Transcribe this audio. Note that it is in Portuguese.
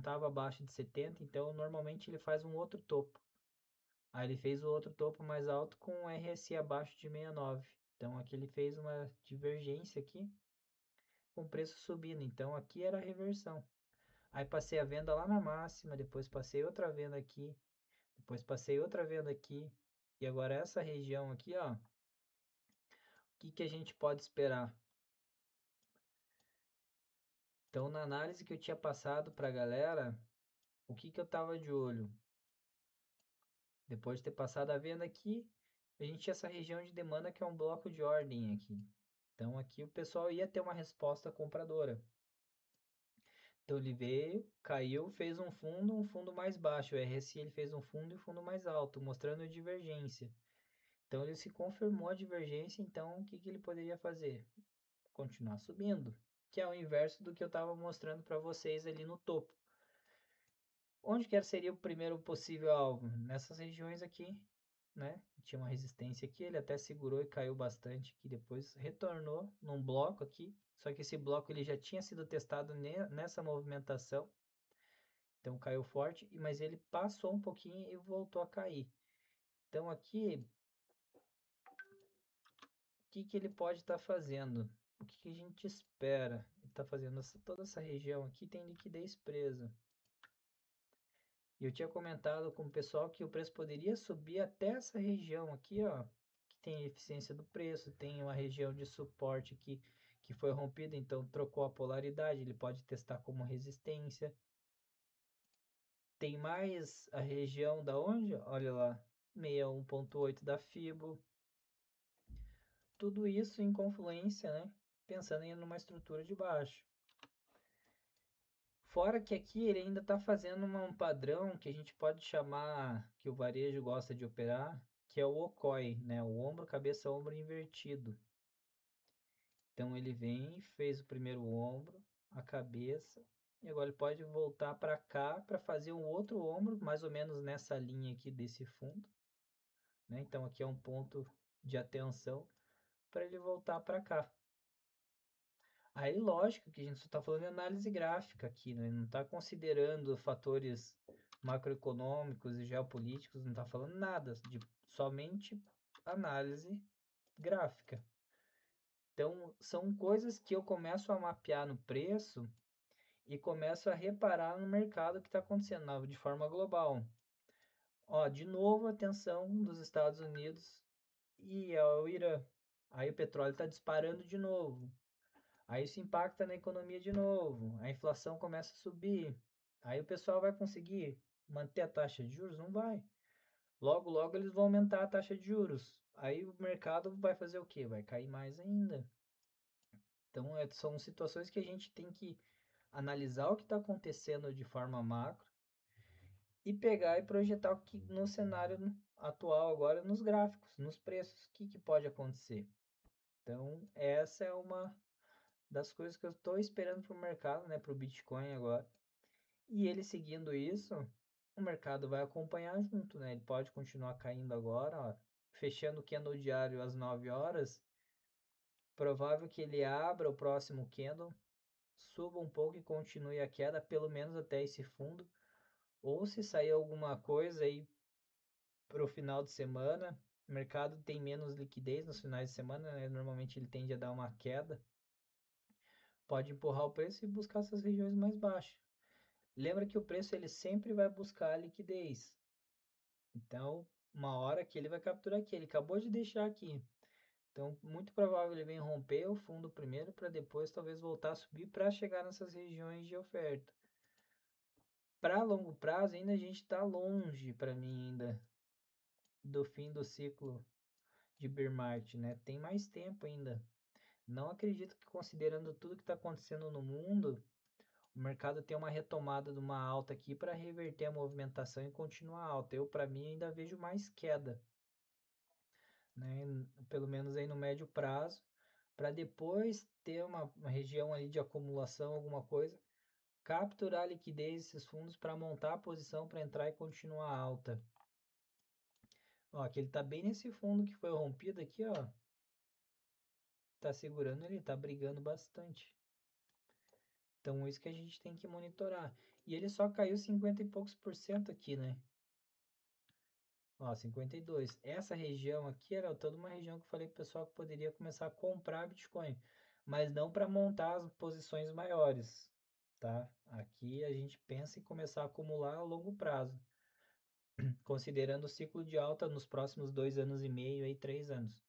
estava abaixo de 70, então normalmente ele faz um outro topo. Aí ele fez o outro topo mais alto com um RSI abaixo de 69. Então aqui ele fez uma divergência aqui com o preço subindo. Então aqui era a reversão. Aí passei a venda lá na máxima, depois passei outra venda aqui, depois passei outra venda aqui. E agora essa região aqui, ó, o que a gente pode esperar? Então na análise que eu tinha passado para a galera, o que eu tava de olho? Depois de ter passado a venda aqui, a gente tinha essa região de demanda que é um bloco de ordem aqui. Então aqui o pessoal ia ter uma resposta compradora. Então ele veio, caiu, fez um fundo mais baixo. O RSI ele fez um fundo e um fundo mais alto, mostrando divergência. Então ele se confirmou a divergência, então o que ele poderia fazer? Continuar subindo, que é o inverso do que eu estava mostrando para vocês ali no topo. Onde que seria o primeiro possível alvo? Nessas regiões aqui, né? Tinha uma resistência aqui, ele até segurou e caiu bastante aqui, depois retornou num bloco aqui, só que esse bloco ele já tinha sido testado nessa movimentação, então caiu forte, mas ele passou um pouquinho e voltou a cair. Então aqui, o que ele pode estar fazendo? O que a gente espera? Ele está fazendo toda essa região aqui tem liquidez presa. E eu tinha comentado com o pessoal que o preço poderia subir até essa região aqui, ó, que tem eficiência do preço, tem uma região de suporte aqui que foi rompida, então trocou a polaridade, ele pode testar como resistência. Tem mais a região da onde? Olha lá, 61.8 da Fibo. Tudo isso em confluência, né? Pensando em uma estrutura de baixo. Fora que aqui ele ainda está fazendo um padrão que a gente pode chamar, que o varejo gosta de operar, que é o OCOI, né? O ombro, cabeça, ombro invertido. Então ele vem, fez o primeiro ombro, a cabeça, e agora ele pode voltar para cá para fazer um outro ombro, mais ou menos nessa linha aqui desse fundo, né? Então aqui é um ponto de atenção para ele voltar para cá. Aí, lógico que a gente só está falando de análise gráfica aqui, né? Não está considerando fatores macroeconômicos e geopolíticos, não está falando nada, de somente análise gráfica. Então, são coisas que eu começo a mapear no preço e começo a reparar no mercado que está acontecendo de forma global. Ó, de novo, atenção dos Estados Unidos e ao Irã. Aí o petróleo está disparando de novo. Aí isso impacta na economia de novo, a inflação começa a subir. Aí o pessoal vai conseguir manter a taxa de juros? Não vai. Logo, logo eles vão aumentar a taxa de juros. Aí o mercado vai fazer o quê? Vai cair mais ainda. Então, são situações que a gente tem que analisar o que está acontecendo de forma macro e pegar e projetar o que no cenário atual agora nos gráficos, nos preços, o que pode acontecer. Então, essa é uma das coisas que eu estou esperando para o mercado, né, para o Bitcoin agora. E ele seguindo isso, o mercado vai acompanhar junto, né? Ele pode continuar caindo agora, ó, fechando o candle diário às 9 horas. Provável que ele abra o próximo candle, suba um pouco e continue a queda, pelo menos até esse fundo. Ou se sair alguma coisa aí para o final de semana, o mercado tem menos liquidez nos finais de semana, né? Normalmente ele tende a dar uma queda. Pode empurrar o preço e buscar essas regiões mais baixas. Lembra que o preço ele sempre vai buscar a liquidez. Então, uma hora que ele vai capturar aqui, ele acabou de deixar aqui. Então, muito provável ele vem romper o fundo primeiro para depois talvez voltar a subir para chegar nessas regiões de oferta. Para longo prazo, ainda a gente está longe, para mim, ainda do fim do ciclo de bear market, né? Tem mais tempo ainda. Não acredito que, considerando tudo que está acontecendo no mundo, o mercado tem uma retomada de uma alta aqui para reverter a movimentação e continuar alta. Eu, para mim, ainda vejo mais queda, né? Pelo menos aí no médio prazo, para depois ter uma região ali de acumulação, alguma coisa, capturar a liquidez desses fundos para montar a posição para entrar e continuar alta. Ó, aqui ele tá bem nesse fundo que foi rompido aqui, ó. Tá segurando ele, tá brigando bastante. Então, isso que a gente tem que monitorar. E ele só caiu 50 e poucos por cento aqui, né? Ó, 52. Essa região aqui era toda uma região que eu falei pro pessoal que poderia começar a comprar Bitcoin, mas não para montar as posições maiores, tá? Aqui a gente pensa em começar a acumular a longo prazo, considerando o ciclo de alta nos próximos 2 anos e meio, aí 3 anos.